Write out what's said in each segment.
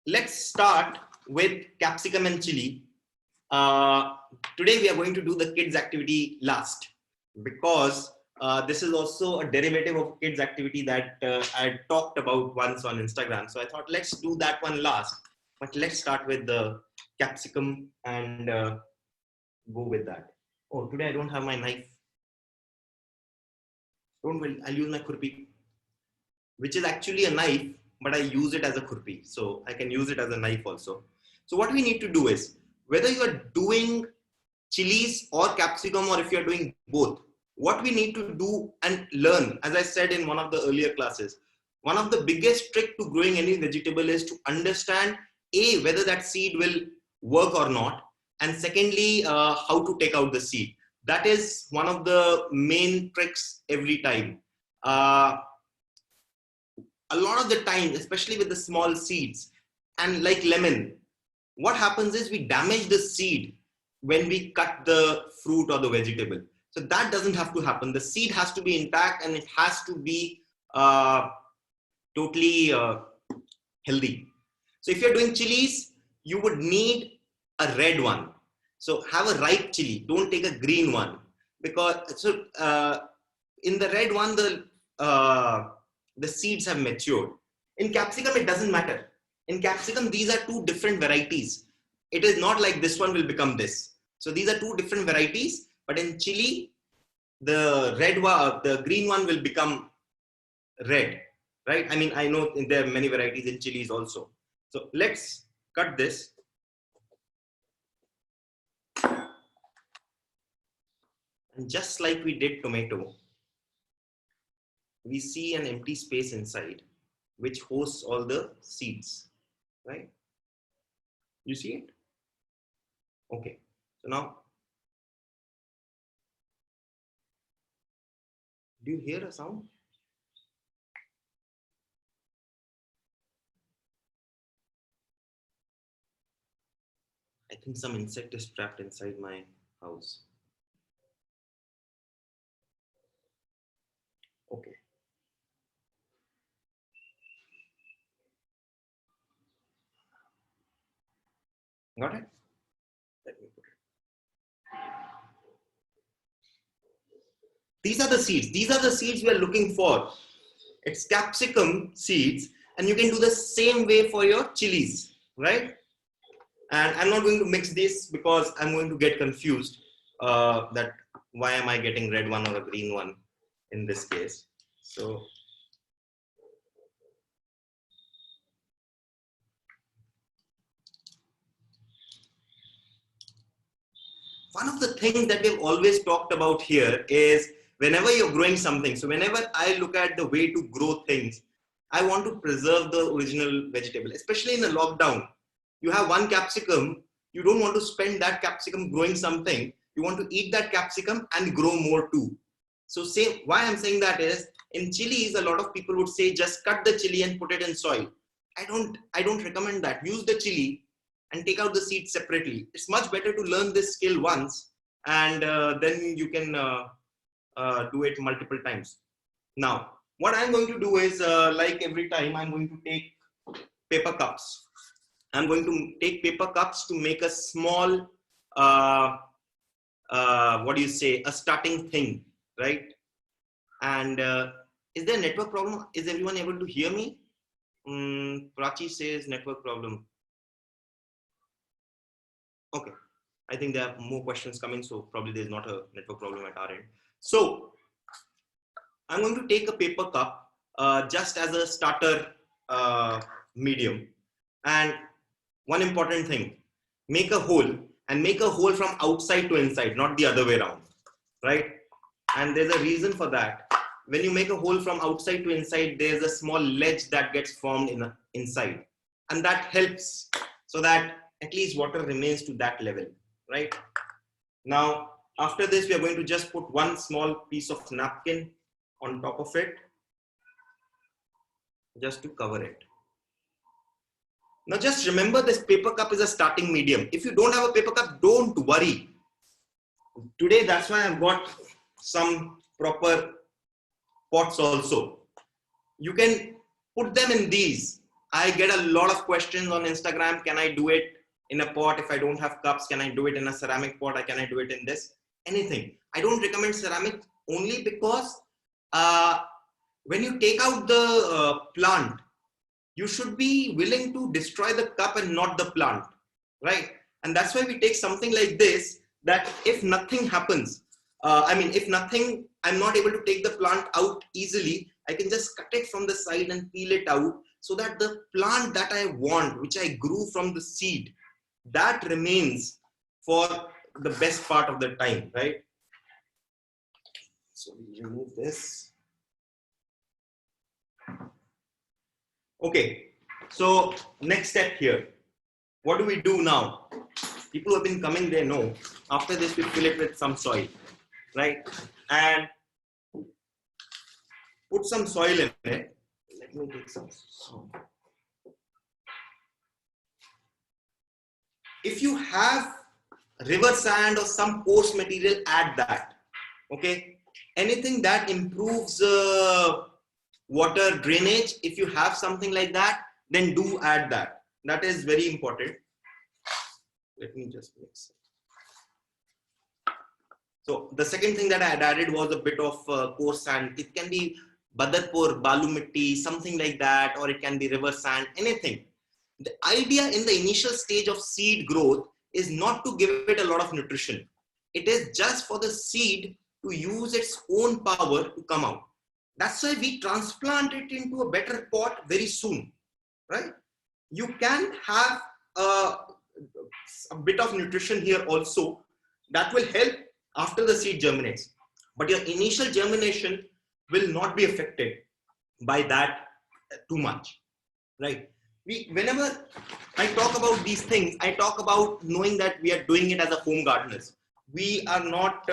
let's start with capsicum and chili. Today we are going to do the kids activity last because this is also a derivative of kids activity that I talked about once on Instagram. So I thought let's do that one last, but let's start with the capsicum and go with that. Oh, today I don't have my knife. Don't worry, I'll use my khurpi, which is actually a knife, but I use it as a khurpi. So I can use it as a knife also. So what we need to do is, whether you are doing chilies or capsicum, or if you're doing both, what we need to do and learn, as I said in one of the earlier classes, one of the biggest trick to growing any vegetable is to understand whether that seed will work or not, and secondly, how to take out the seed. That is one of the main tricks every time. A lot of the time, especially with the small seeds and like lemon, what happens is we damage the seed when we cut the fruit or the vegetable. So that doesn't have to happen. The seed has to be intact and it has to be totally healthy. So if you're doing chilies, you would need a red one. So have a ripe chili. Don't take a green one, because in the red one, the seeds have matured. In capsicum, it doesn't matter. In capsicum, these are two different varieties. It is not like this one will become this. So these are two different varieties. But in chili, the green one will become red, right? I mean, I know there are many varieties in chilies also. So let's cut this. And just like we did tomato, we see an empty space inside, which hosts all the seeds, right? You see it? Okay. So now, do you hear a sound? I think some insect is trapped inside my house. Okay. Got it? Let me put it. These are the seeds. These are the seeds we are looking for. It's capsicum seeds, and you can do the same way for your chilies, right? And I'm not going to mix this because I'm going to get confused that why am I getting red one or a green one in this case. So one of the things that we've always talked about here is whenever you're growing something, so whenever I look at the way to grow things, I want to preserve the original vegetable, especially in a lockdown. You have one capsicum, you don't want to spend that capsicum growing something. You want to eat that capsicum and grow more too. So why I'm saying that is, in chilies, a lot of people would say, just cut the chili and put it in soil. I don't recommend that. Use the chili and take out the seeds separately. It's much better to learn this skill once, and then you can do it multiple times. Now, what I'm going to do is, like every time, I'm going to take paper cups. I'm going to take paper cups to make a small, a starting thing, right? And is there a network problem? Is everyone able to hear me? Prachi says network problem. Okay, I think there are more questions coming, so probably there's not a network problem at our end. So I'm going to take a paper cup just as a starter medium. And one important thing, make a hole, and make a hole from outside to inside, not the other way around, right? And there's a reason for that. When you make a hole from outside to inside, there's a small ledge that gets formed inside. And that helps so that at least water remains to that level, right? Now, after this, we are going to just put one small piece of napkin on top of it, just to cover it. Now, just remember, this paper cup is a starting medium. If you don't have a paper cup, don't worry. Today, that's why I've got some proper pots also. You can put them in these. I get a lot of questions on Instagram. Can I do it in a pot if I don't have cups? Can I do it in a ceramic pot? Or can I do it in this? Anything. I don't recommend ceramic only because uh, when you take out the plant, you should be willing to destroy the cup and not the plant, right? And that's why we take something like this, that if nothing happens, if nothing, I'm not able to take the plant out easily, I can just cut it from the side and peel it out so that the plant that I want, which I grew from the seed, that remains for the best part of the time, right? So we remove this. Okay, so next step here. What do we do now? People who have been coming, they know. After this, we fill it with some soil, right? And put some soil in it. Let me take some soil. If you have river sand or some coarse material, add that. Okay, anything that improves water drainage, if you have something like that, then do add that. That is very important. Let me just mix it. So the second thing that I had added was a bit of coarse sand. It can be Badarpur, Balu Mitti, something like that, or it can be river sand, anything. The idea in the initial stage of seed growth is not to give it a lot of nutrition. It is just for the seed to use its own power to come out. That's why we transplant it into a better pot very soon, right? You can have a bit of nutrition here also that will help after the seed germinates, but your initial germination will not be affected by that too much, right? Whenever I talk about these things, I talk about knowing that we are doing it as a home gardeners. We are not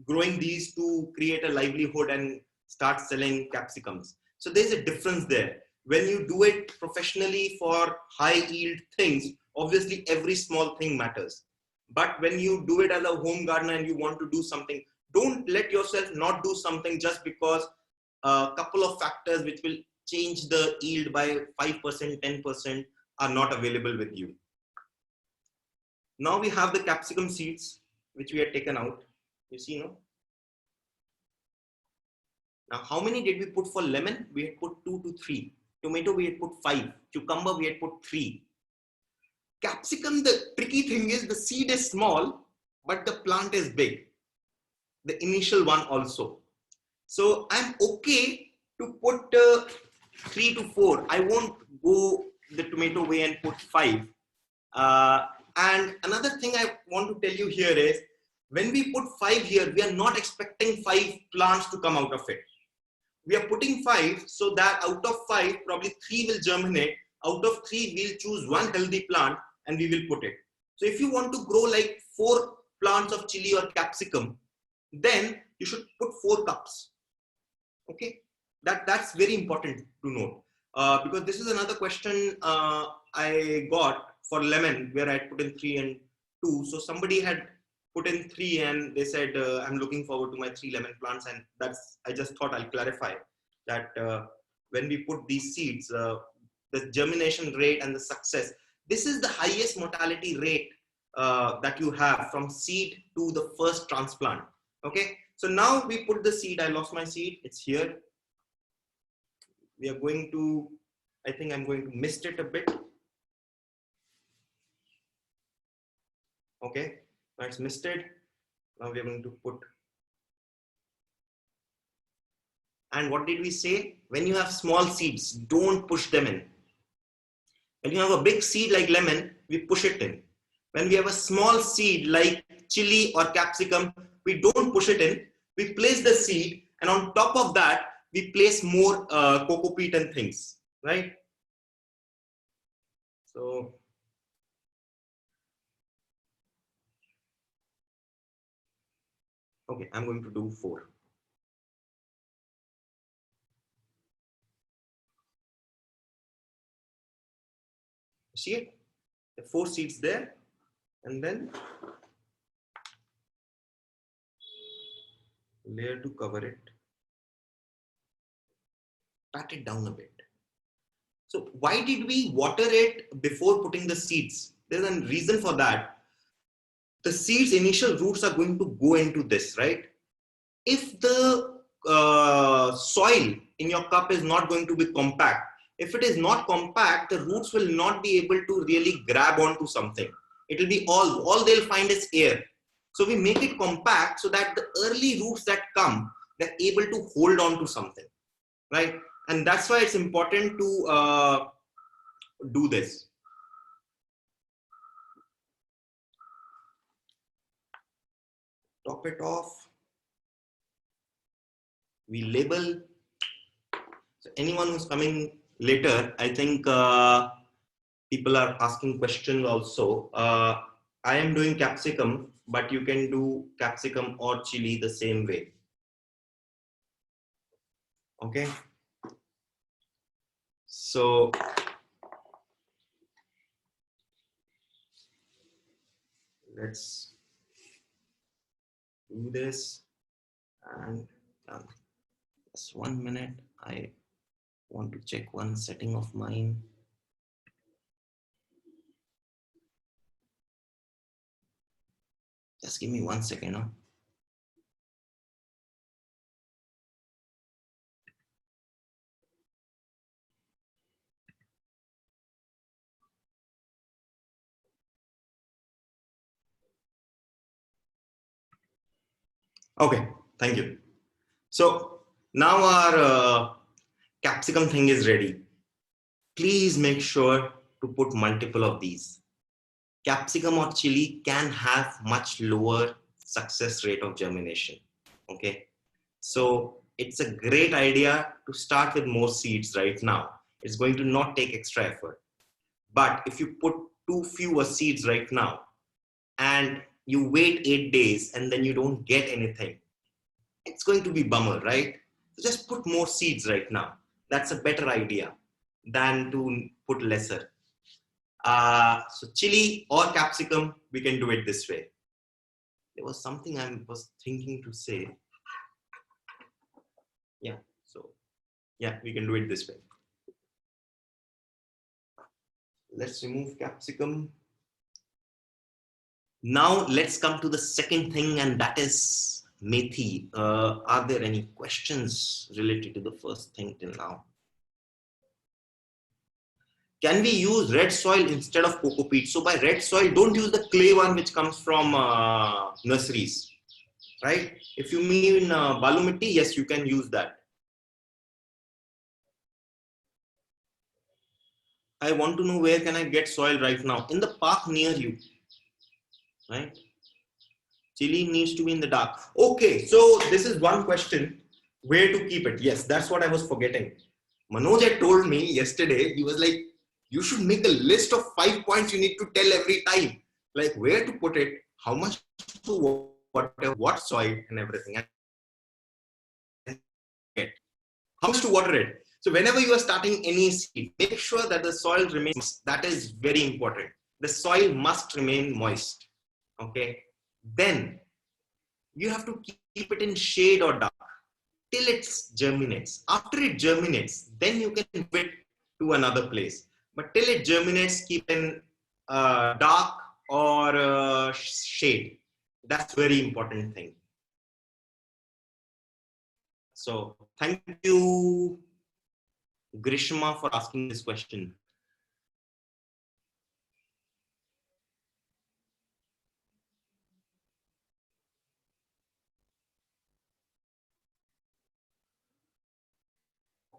growing these to create a livelihood and start selling capsicums. So there's a difference there. When you do it professionally for high yield things, obviously every small thing matters. But when you do it as a home gardener and you want to do something, don't let yourself not do something just because a couple of factors which will change the yield by 5%, 10% are not available with you. Now we have the capsicum seeds, which we had taken out. You see, no? Now, how many did we put for lemon? We had put 2 to 3. Tomato, we had put 5. Cucumber, we had put 3. Capsicum, the tricky thing is the seed is small, but the plant is big. The initial one also. So I'm okay to put 3 to 4. I won't go the tomato way and put 5. And another thing I want to tell you here is, when we put 5 here, we are not expecting 5 plants to come out of it. We are putting 5 so that out of 5, probably 3 will germinate. Out of 3, we'll choose one healthy plant and we will put it. So if you want to grow like 4 plants of chili or capsicum, then you should put 4 cups. Okay, that's very important to note, because this is another question I got for lemon, where I put in 3 and 2. So somebody had put in 3 and they said, I'm looking forward to my 3 lemon plants. And I just thought I'll clarify that when we put these seeds, the germination rate and the success, this is the highest mortality rate that you have from seed to the first transplant. Okay, so now we put the seed. I lost my seed. It's here. We are going to, I think I'm going to mist it a bit. Okay, now it's misted. Now we are going to put. And what did we say? When you have small seeds, don't push them in. When you have a big seed like lemon, we push it in. When we have a small seed like chili or capsicum, we don't push it in. We place the seed, and on top of that, we place more coco peat and things, right? So, okay, I'm going to do 4. See it? The 4 seeds there, and then layer to cover it. Pat it down a bit. So why did we water it before putting the seeds? There's a reason for that. The seeds initial roots are going to go into this, right? If the soil in your cup is not going to be compact, if it is not compact, the roots will not be able to really grab onto something. It will be all they'll find is air. So we make it compact so that the early roots that come, they're able to hold on to something, right? And that's why it's important to do this. Top it off. We label. So anyone who's coming later, I think people are asking questions also. I am doing capsicum, but you can do capsicum or chili the same way. Okay. So let's do this. And just 1 minute. I want to check one setting of mine. Just give me 1 second. Huh? Okay, thank you. So now our capsicum thing is ready. Please make sure to put multiple of these. Capsicum or chili can have much lower success rate of germination. Okay, so it's a great idea to start with more seeds right now. It's going to not take extra effort. But if you put too fewer seeds right now and you wait 8 days and then you don't get anything, it's going to be bummer, right? So just put more seeds right now. That's a better idea than to put lesser. So chili or capsicum, we can do it this way. There was something I was thinking to say. Yeah, so yeah, we can do it this way. Let's remove capsicum. Now let's come to the second thing, and that is Methi. Are there any questions related to the first thing till now? Can we use red soil instead of coco peat? So by red soil, don't use the clay one which comes from nurseries, right? If you mean balu mitti, yes, you can use that. I want to know where can I get soil right now? In the park near you, right? Chili needs to be in the dark. Okay, so this is one question. Where to keep it? Yes, that's what I was forgetting. Manoj had told me yesterday, he was like, you should make a list of 5 points you need to tell every time. Like where to put it, how much to water, what soil and everything. How much to water it. So whenever you are starting any seed, make sure that the soil remains, that is very important. The soil must remain moist. Okay. Then you have to keep it in shade or dark till it germinates. After it germinates, then you can move it to another place. But till it germinates, keep in dark or shade. That's very important thing. So thank you, Grishma, for asking this question.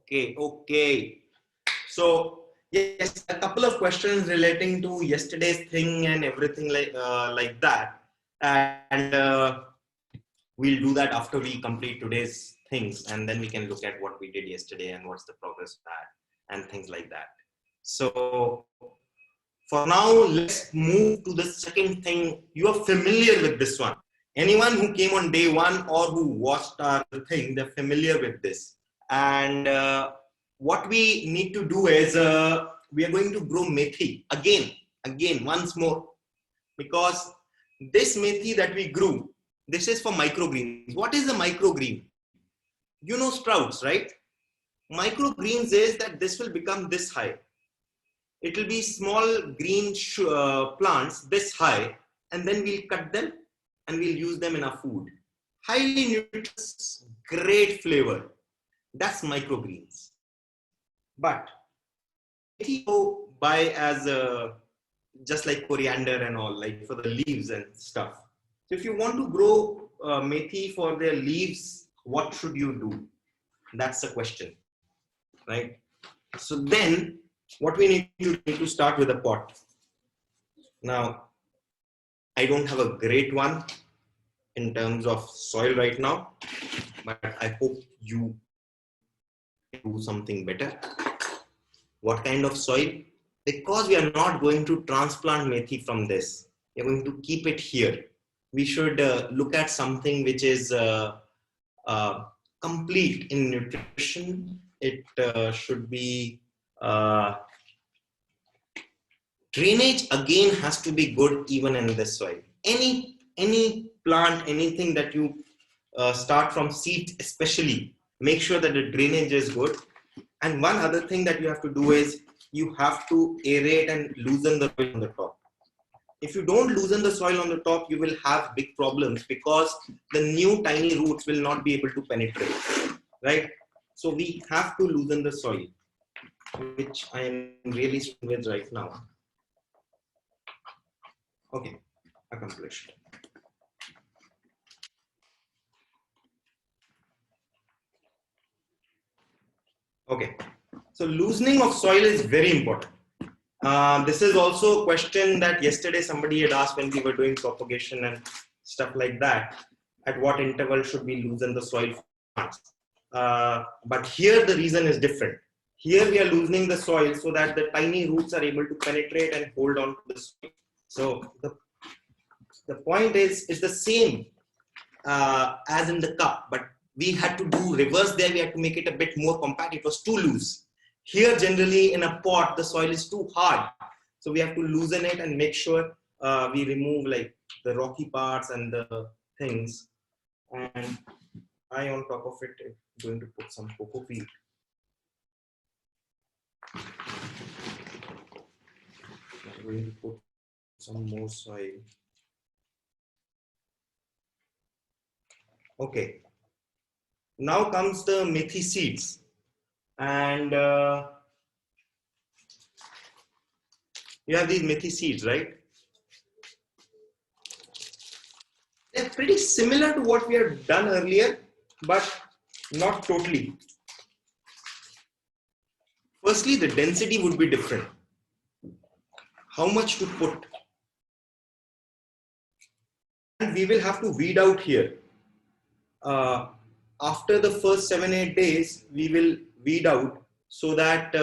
Okay. So yes, a couple of questions relating to yesterday's thing and everything like that, and we'll do that after we complete today's things, and then we can look at what we did yesterday and what's the progress of that and things like that. So for now, let's move to the second thing. You are familiar with this one. Anyone who came on day one or who watched our thing, they're familiar with this. And what we need to do is we are going to grow methi again, once more, because this methi that we grew, this is for microgreens. What is a microgreen? You know sprouts, right? Microgreens is that this will become this high. It will be small green plants this high, and then we'll cut them and we'll use them in our food. Highly nutritious, great flavor. That's microgreens. But Methi go buy as just like coriander and all, like for the leaves and stuff. So if you want to grow methi for their leaves, what should you do? That's the question, right? So then what we need to start with a pot. Now, I don't have a great one in terms of soil right now, but I hope you do something better. What kind of soil? Because we are not going to transplant methi from this, we are going to keep it here. We should look at something which is complete in nutrition. It should be drainage again has to be good even in this soil. Any plant, anything that you start from seeds, especially make sure that the drainage is good. And one other thing that you have to do is you have to aerate and loosen the soil on the top. If you don't loosen the soil on the top, you will have big problems because the new tiny roots will not be able to penetrate, right? So we have to loosen the soil, which I am really struggling with right now. Okay, accomplished. Okay, so loosening of soil is very important. This is also a question that yesterday somebody had asked when we were doing propagation and stuff like that. At what interval should we loosen the soil for plants? But here the reason is different. Here we are loosening the soil so that the tiny roots are able to penetrate and hold on to the soil. So the point is the same as in the cup, but we had to do reverse there. We had to make it a bit more compact. It was too loose. Here, generally in a pot, the soil is too hard. So we have to loosen it and make sure we remove like the rocky parts and the things. And I, on top of it, am going to put some cocoa peat. I'm going to put some more soil. Okay. Now comes the methi seeds. And you have these methi seeds, right? They're pretty similar to what we had done earlier, but not totally. Firstly, the density would be different. How much to put? And we will have to weed out here. After the first 7-8 days, we will weed out so that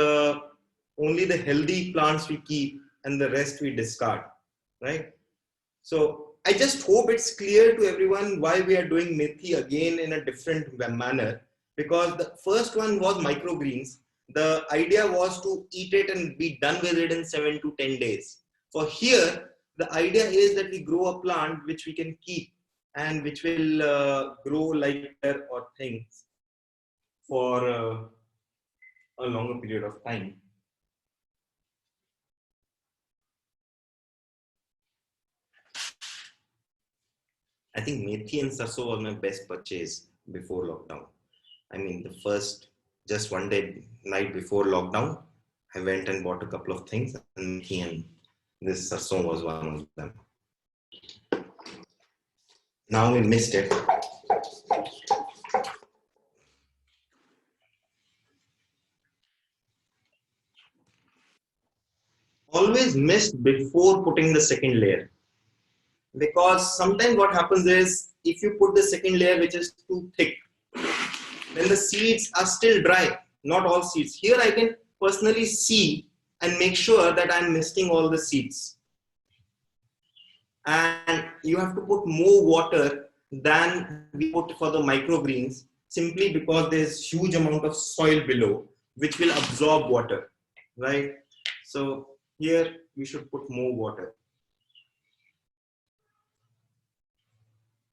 only the healthy plants we keep and the rest we discard, right? So I just hope it's clear to everyone why we are doing methi again in a different manner, because the first one was microgreens. The idea was to eat it and be done with it in 7 to 10 days. For here, the idea is that we grow a plant which we can keep and which will grow like or things for a longer period of time. I think Methi and Sarso was my best purchase before lockdown. I mean, the first, just one day, night before lockdown, I went and bought a couple of things, and Methi and this Sarso was one of them. Now we missed it. Always missed before putting the second layer. Because sometimes what happens is, if you put the second layer which is too thick, then the seeds are still dry. Not all seeds. Here I can personally see and make sure that I'm misting all the seeds. And you have to put more water than we put for the microgreens, simply because there's huge amount of soil below which will absorb water, right? So here we should put more water.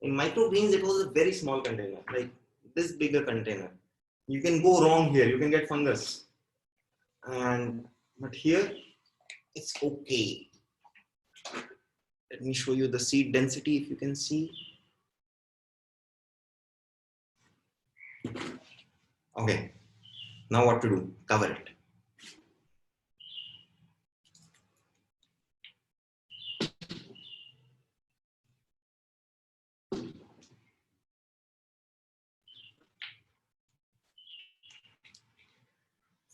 In microgreens, it was a very small container, like this bigger container. You can go wrong here. You can get fungus. But here, It's okay. Let me show you the seed density if you can see. Okay, now what to do? Cover it.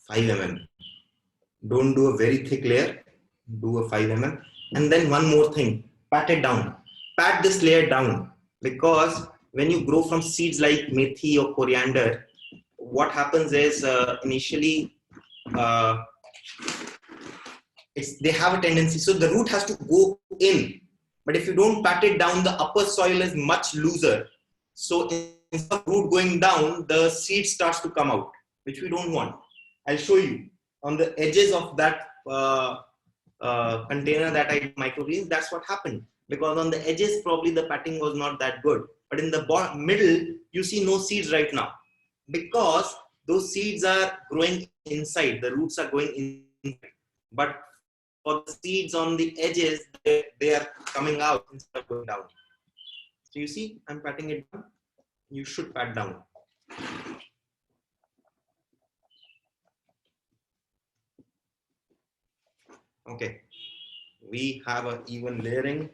Five mm. Don't do a very thick layer. Do a 5 mm. And then one more thing, pat it down. Pat this layer down, because when you grow from seeds like methi or coriander, what happens is initially they have a tendency, so the root has to go in. But if you don't pat it down, the upper soil is much looser. So instead of root going down, the seed starts to come out, which we don't want. I'll show you on the edges of that container that I did microgreens. That's what happened, because on the edges probably the patting was not that good, but in the middle you see no seeds right now, because those seeds are growing inside, the roots are going inside. But for the seeds on the edges, they are coming out instead of going down. So you see, I'm patting it down. You should pat down. Okay, we have an even layering.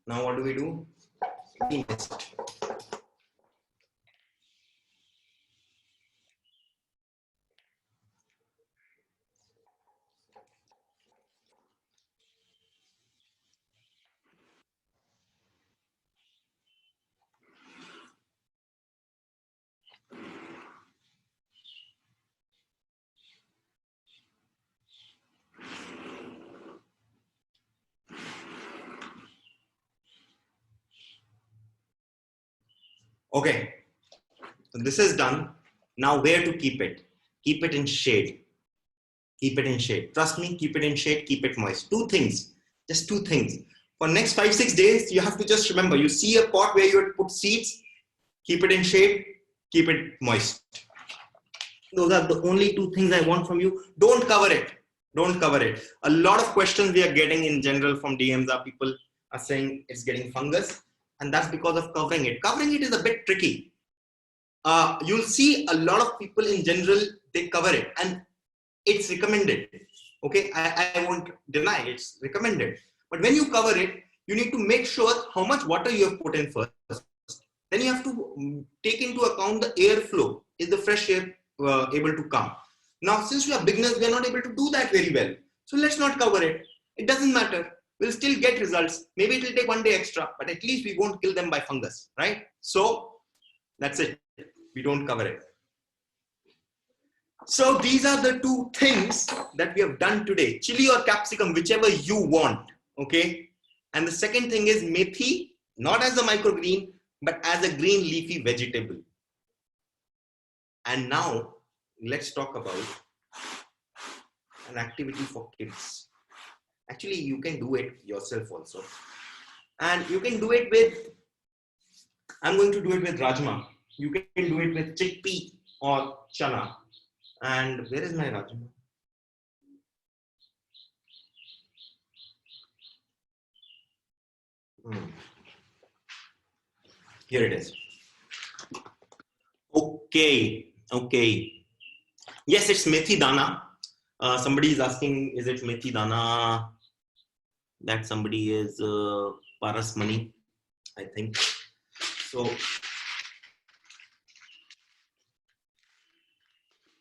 Now what do we do? We mist. Okay, so this is done. Now where to keep it? Keep it in shade. Keep it in shade. Trust me, keep it in shade, keep it moist. Two things, just two things. For next 5-6 days, you have to just remember, you see a pot where you put seeds, keep it in shade, keep it moist. Those are the only two things I want from you. Don't cover it. Don't cover it. A lot of questions we are getting in general from DMs are people are saying it's getting fungus, and that's because of covering it. Covering it is a bit tricky. You'll see a lot of people in general, they cover it, and it's recommended. Okay, I won't deny it's recommended. But when you cover it, you need to make sure how much water you have put in first. Then you have to take into account the airflow. Is the fresh air able to come? Now, since we are beginners, we are not able to do that very well. So let's not cover it. It doesn't matter. We'll still get results. Maybe it will take 1 day extra, but at least we won't kill them by fungus, right? So that's it. We don't cover it. So these are the two things that we have done today. Chili or capsicum, whichever you want, okay? And the second thing is methi, not as a microgreen, but as a green leafy vegetable. And now let's talk about an activity for kids. Actually, you can do it yourself also. And you can do it with, I'm going to do it with rajma. You can do it with chickpea or chana. And where is my rajma? Here it is. Okay, okay. Yes, it's methi dana. Somebody is asking, is it methi dana? That somebody is Paras Money, I think. So,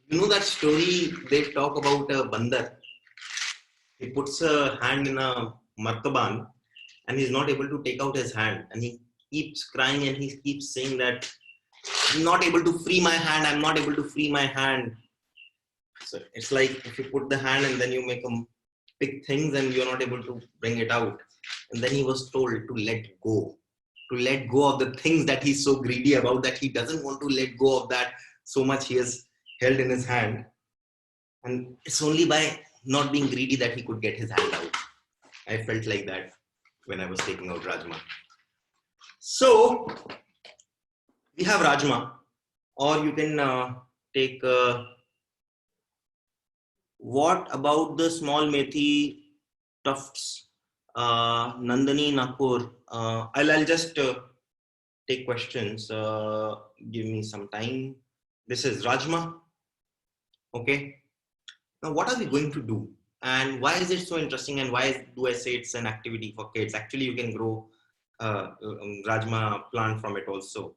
you know that story they talk about a bandar. He puts a hand in a markaban and he's not able to take out his hand, and he keeps crying and he keeps saying that I'm not able to free my hand, I'm not able to free my hand. So it's like if you put the hand and then you make them big things and you're not able to bring it out. And then he was told to let go of the things that he's so greedy about, that he doesn't want to let go of that so much he has held in his hand. And it's only by not being greedy that he could get his hand out. I felt like that when I was taking out rajma. So we have rajma, or you can take what about the small methi Tufts, Nandini, Nagpur. I'll just take questions. Give me some time. This is Rajma. Okay. Now, what are we going to do? And why is it so interesting? And why do I say it's an activity for kids? Actually, you can grow Rajma plant from it also.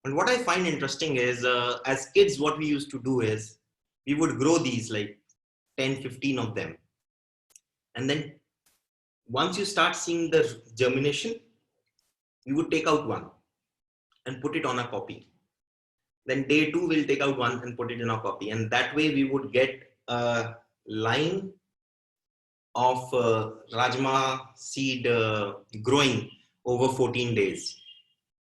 And what I find interesting is, as kids, what we used to do is we would grow these like 10, 15 of them. And then once you start seeing the germination, we would take out one and put it on a copy. Then day two, we'll take out one and put it in a copy. And that way we would get a line of Rajma seed growing over 14 days.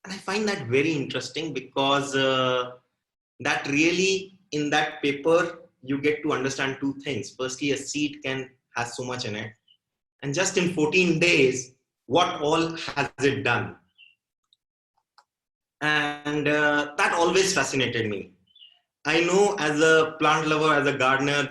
And I find that very interesting because that really, in that paper, you get to understand two things. Firstly, a seed has so much in it. And just in 14 days, what all has it done? And that always fascinated me. I know as a plant lover, as a gardener,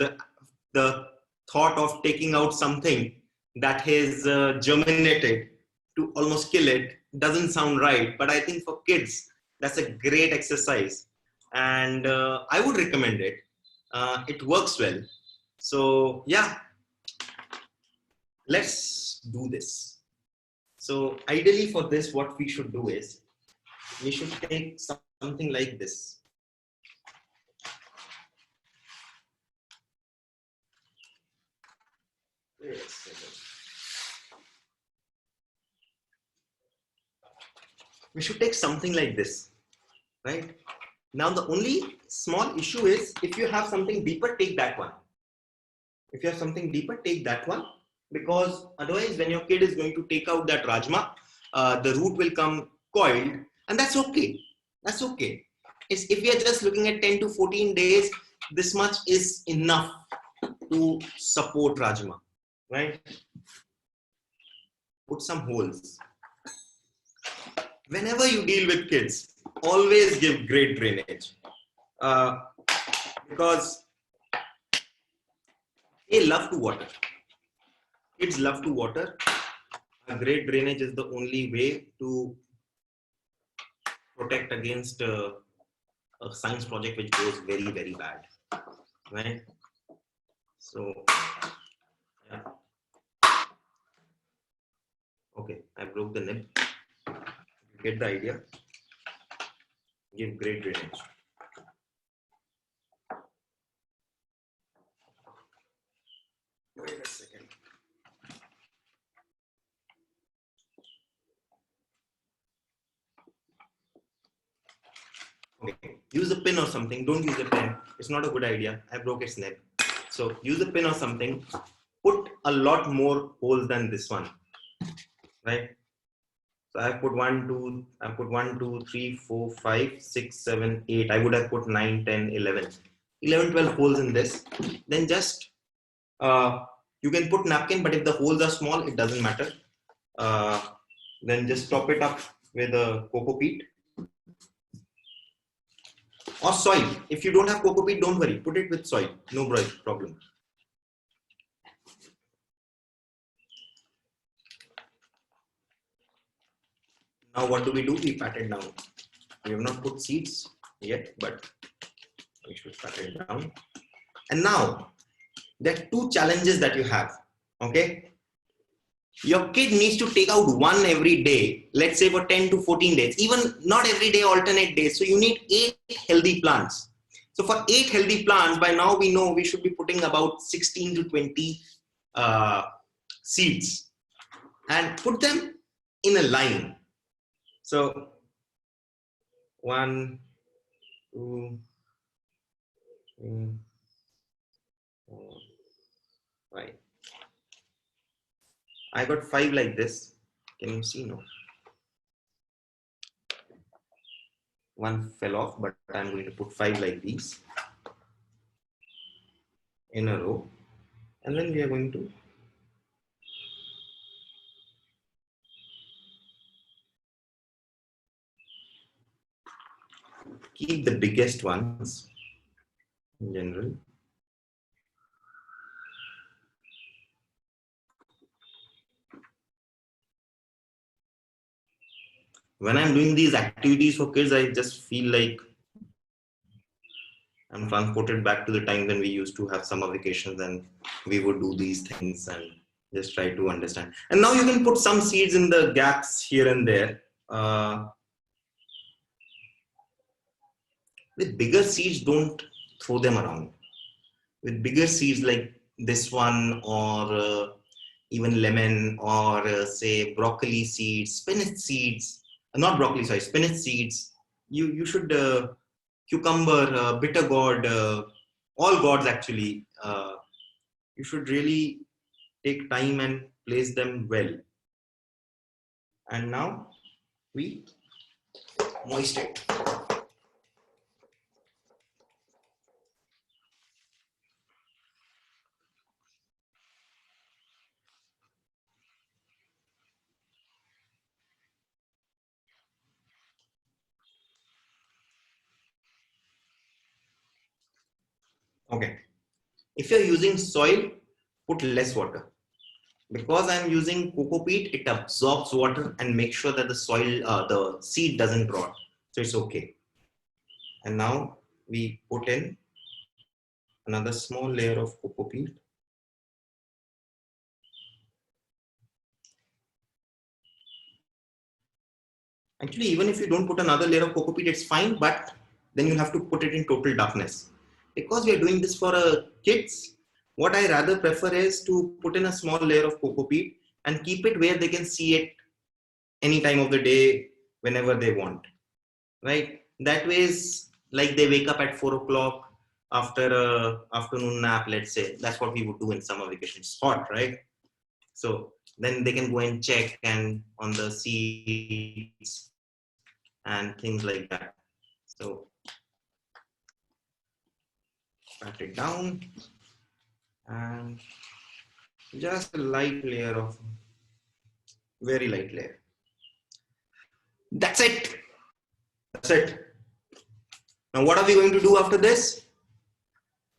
the thought of taking out something that has germinated to almost kill it doesn't sound right. But I think for kids, that's a great exercise. And I would recommend it. It works well. So yeah, let's do this. So ideally for this, what we should do is, we should take something like this. Wait a second. We should take something like this, right? Now the only small issue is, if you have something deeper, take that one. If you have something deeper, take that one, because otherwise when your kid is going to take out that Rajma, the root will come coiled, and that's okay. That's okay. If we are just looking at 10 to 14 days, this much is enough to support Rajma, right? Put some holes. Whenever you deal with kids, always give great drainage, because they love to water. Kids love to water. A great drainage is the only way to protect against a science project which goes very, very bad, right? So, yeah. Okay, I broke the nib. Get the idea. Give great drainage. Wait a second. Okay, use a pin or something. Don't use a pen. It's not a good idea. I broke its nib. So use a pin or something. Put a lot more holes than this one, right? So I put 1, 2, 3, 4, 5, 6, 7, 8. I would have put 9, 10, 11. 11, 12 holes in this. Then just, you can put napkin, but if the holes are small, it doesn't matter. Then just top it up with a coco peat or soil. If you don't have coco peat, don't worry. Put it with soil. No problem. Now what do? We pat it down. We have not put seeds yet, but we should pat it down. And now there are two challenges that you have. Okay, your kid needs to take out one every day, let's say for 10 to 14 days, even not every day, alternate days. So you need 8 healthy plants. So for 8 healthy plants, by now we know we should be putting about 16 to 20 seeds and put them in a line. So 1, 2, 3, 4, 5. I got 5 like this. Can you see? No. One fell off, but I'm going to put 5 like these in a row. And then we are going to keep the biggest ones in general. when I'm doing these activities for kids, I just feel like I'm transported back to the time when we used to have summer vacations and we would do these things and just try to understand. And now you can put some seeds in the gaps here and there. With bigger seeds, don't throw them around. With bigger seeds like this one, or even lemon, or say broccoli seeds, spinach seeds, not broccoli, sorry, spinach seeds. You should cucumber, bitter gourd, all gourds actually. You should really take time and place them well. And now we moist it. Okay. If you're using soil, put less water. Because I'm using coco peat, it absorbs water and makes sure that the soil, the seed doesn't rot. So it's okay. And now we put in another small layer of coco peat. Actually, even if you don't put another layer of coco peat, it's fine, but then you have to put it in total darkness. Because we are doing this for kids, what I rather prefer is to put in a small layer of coco peat and keep it where they can see it any time of the day, whenever they want, right? That way is like they wake up at 4 o'clock after a afternoon nap, let's say. That's what we would do in summer vacation. It's hot, right? So then they can go and check and on the seats and things like that. So pat it down and just a light layer of, very light layer. That's it. That's it. Now what are we going to do after this?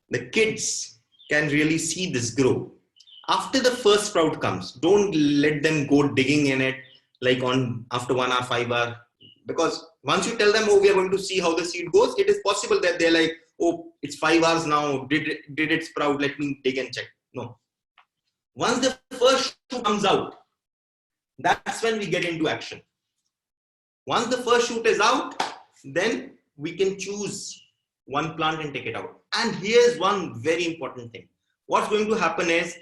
The kids can really see this grow. After the first sprout comes, don't let them go digging in it like on after 1 hour, 5 hour. Because once you tell them, oh, we are going to see how the seed goes, it is possible that they're like, oh, it's 5 hours now. Did it sprout? Let me dig and check. No. Once the first shoot comes out, that's when we get into action. Once the first shoot is out, then we can choose one plant and take it out. And here's one very important thing. What's going to happen is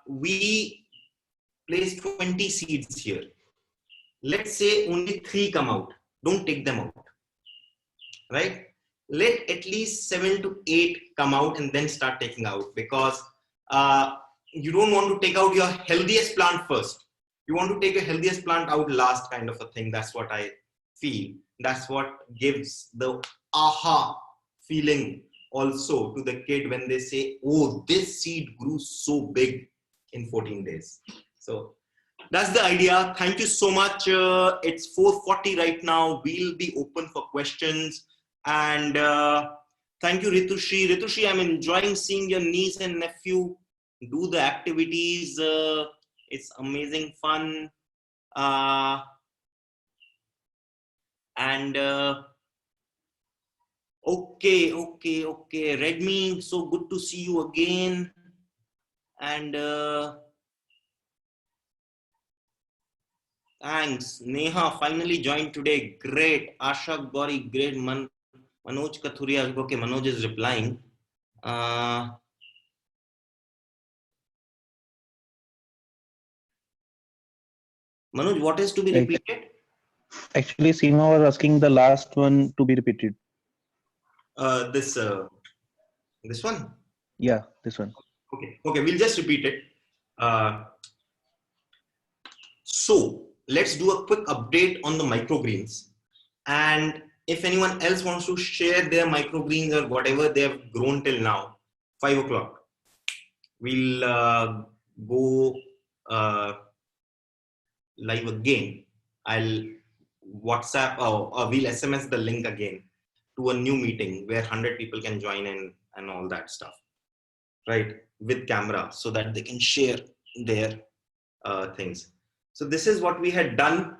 we place 20 seeds here. Let's say only 3 come out. Don't take them out, right? Let at least 7 to 8 come out and then start taking out, because you don't want to take out your healthiest plant first. You want to take your healthiest plant out last, kind of a thing. That's what I feel. That's what gives the aha feeling also to the kid when they say, oh, this seed grew so big in 14 days. So that's the idea. Thank you so much. It's 4:40 right now. We'll be open for questions. And thank you, Ritushi. Ritushi, I'm enjoying seeing your niece and nephew do the activities. It's amazing fun. And okay. Redmi, so good to see you again. And thanks. Neha finally joined today. Great. Asha Gori, great. Manoj Kathuria. Okay, Manoj is replying. Manoj, what is to be repeated? Actually, Seema was asking the last one to be repeated. This one? Yeah, this one. Okay, we'll just repeat it. So let's do a quick update on the microgreens. And if anyone else wants to share their microgreens or whatever they have grown till now, 5 o'clock, we'll go live again. I'll WhatsApp or we'll SMS the link again to a new meeting where 100 people can join in and all that stuff, right? With camera, so that they can share their things. So this is what we had done.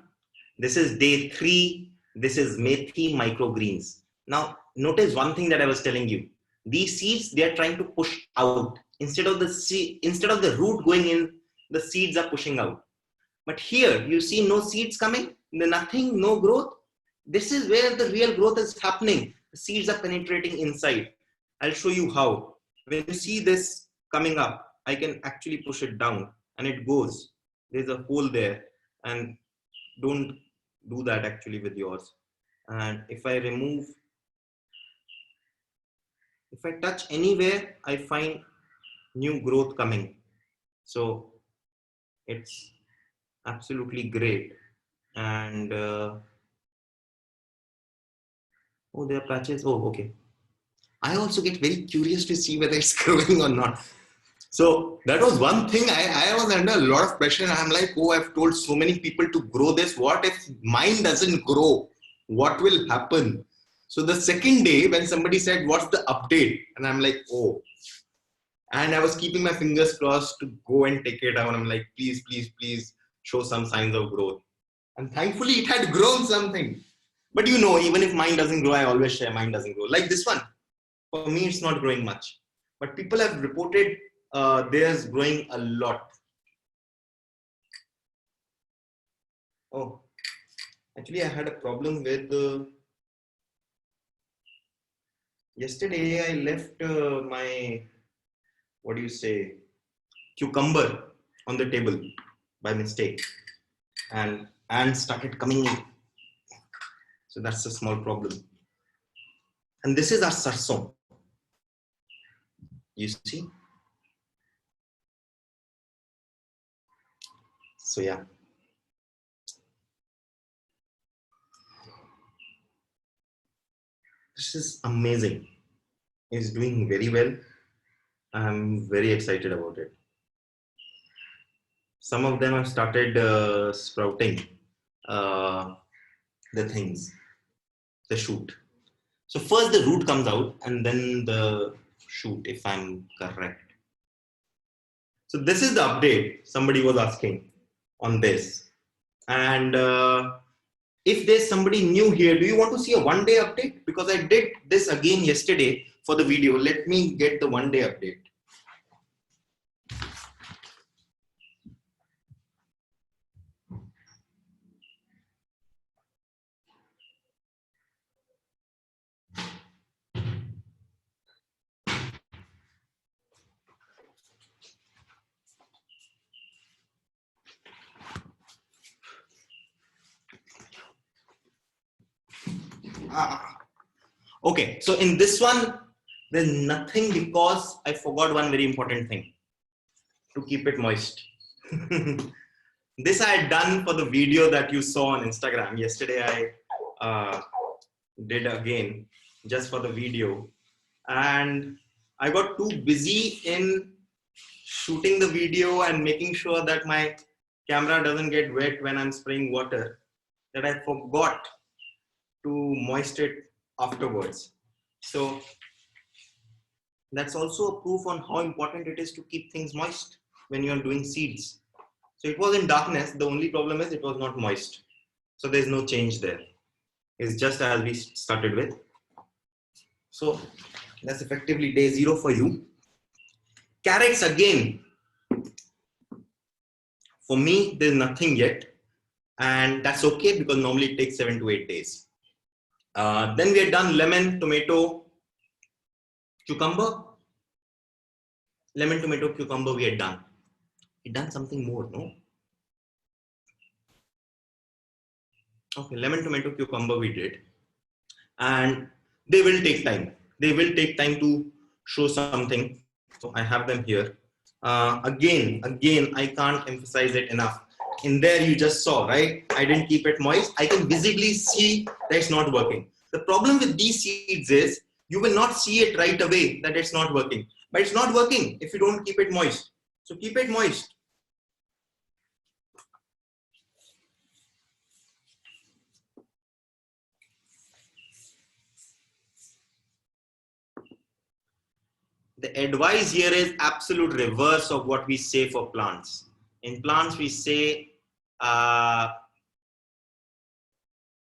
This is day 3. This is Methi microgreens. Now, notice one thing that I was telling you. These seeds, they are trying to push out. Instead of the root going in, the seeds are pushing out. But here, you see no seeds coming, nothing, no growth. This is where the real growth is happening. The seeds are penetrating inside. I'll show you how. When you see this coming up, I can actually push it down and it goes. There's a hole there, and don't do that actually with yours. And if I touch anywhere, I find new growth coming. So it's absolutely great. And oh, there are patches. Oh, okay. I also get very curious to see whether it's growing or not. So that was one thing. I was under a lot of pressure. I'm like, oh, I've told so many people to grow this. What if mine doesn't grow? What will happen? So the second day when somebody said, what's the update? And I'm like, oh. And I was keeping my fingers crossed to go and take it down. I'm like, please, please, please show some signs of growth. And thankfully it had grown something. But you know, even if mine doesn't grow, I always share mine doesn't grow. Like this one. For me, it's not growing much. But people have reported theirs growing a lot. Oh, actually, I had a problem with yesterday. I left my, what do you say, cucumber on the table by mistake, and ants started coming in. So that's a small problem. And this is our sarson. You see? So yeah. This is amazing. It's doing very well. I'm very excited about it. Some of them have started sprouting the things, the shoot. So first the root comes out and then the shoot, if I'm correct. So this is the update somebody was asking on this. And if there's somebody new here, do you want to see a one-day update? Because I did this again yesterday for the video. Let me get the one-day update. Okay, so in this one, there's nothing because I forgot one very important thing, to keep it moist. This I had done for the video that you saw on Instagram. Yesterday I did again just for the video, and I got too busy in shooting the video and making sure that my camera doesn't get wet when I'm spraying water that I forgot to moist it afterwards. So that's also a proof on how important it is to keep things moist when you're doing seeds. So it was in darkness. The only problem is it was not moist. So there's no change there. It's just as we started with. So that's effectively day 0 for you. Carrots again. For me, there's nothing yet. And that's okay because normally it takes 7 to 8 days. Then we had done lemon, tomato, cucumber. Lemon, tomato, cucumber we had done. We done something more, no? Okay, lemon, tomato, cucumber we did. And they will take time. They will take time to show something. So I have them here. Again, I can't emphasize it enough. In there you just saw, right? I didn't keep it moist. I can visibly see that it's not working. The problem with these seeds is you will not see it right away that it's not working. But it's not working if you don't keep it moist. So keep it moist. The advice here is absolute reverse of what we say for plants. In plants, we say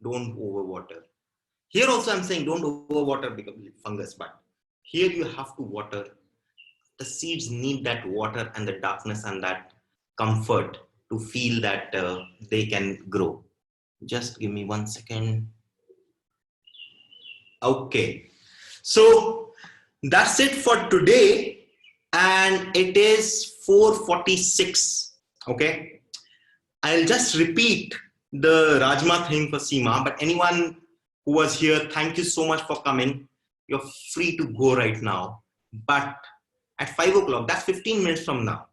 don't overwater. Here also I'm saying don't overwater because of fungus, but here you have to water. The seeds need that water and the darkness and that comfort to feel that they can grow. Just give me 1 second. Okay, so that's it for today, and it is 4:46. Okay, I'll just repeat the Rajma thing for Seema, but anyone who was here, thank you so much for coming. You're free to go right now, but at 5 o'clock, that's 15 minutes from now.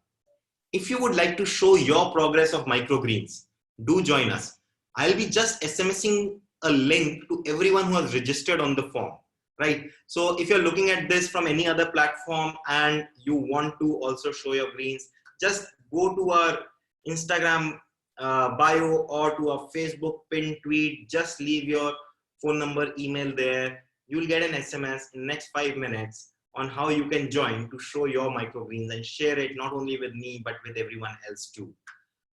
If you would like to show your progress of microgreens, do join us. I'll be just SMSing a link to everyone who has registered on the form, right? So if you're looking at this from any other platform and you want to also show your greens, just go to our Instagram bio or to our Facebook pin tweet. Just leave your phone number, email there. You'll get an SMS in the next 5 minutes on how you can join to show your microgreens and share it not only with me but with everyone else too.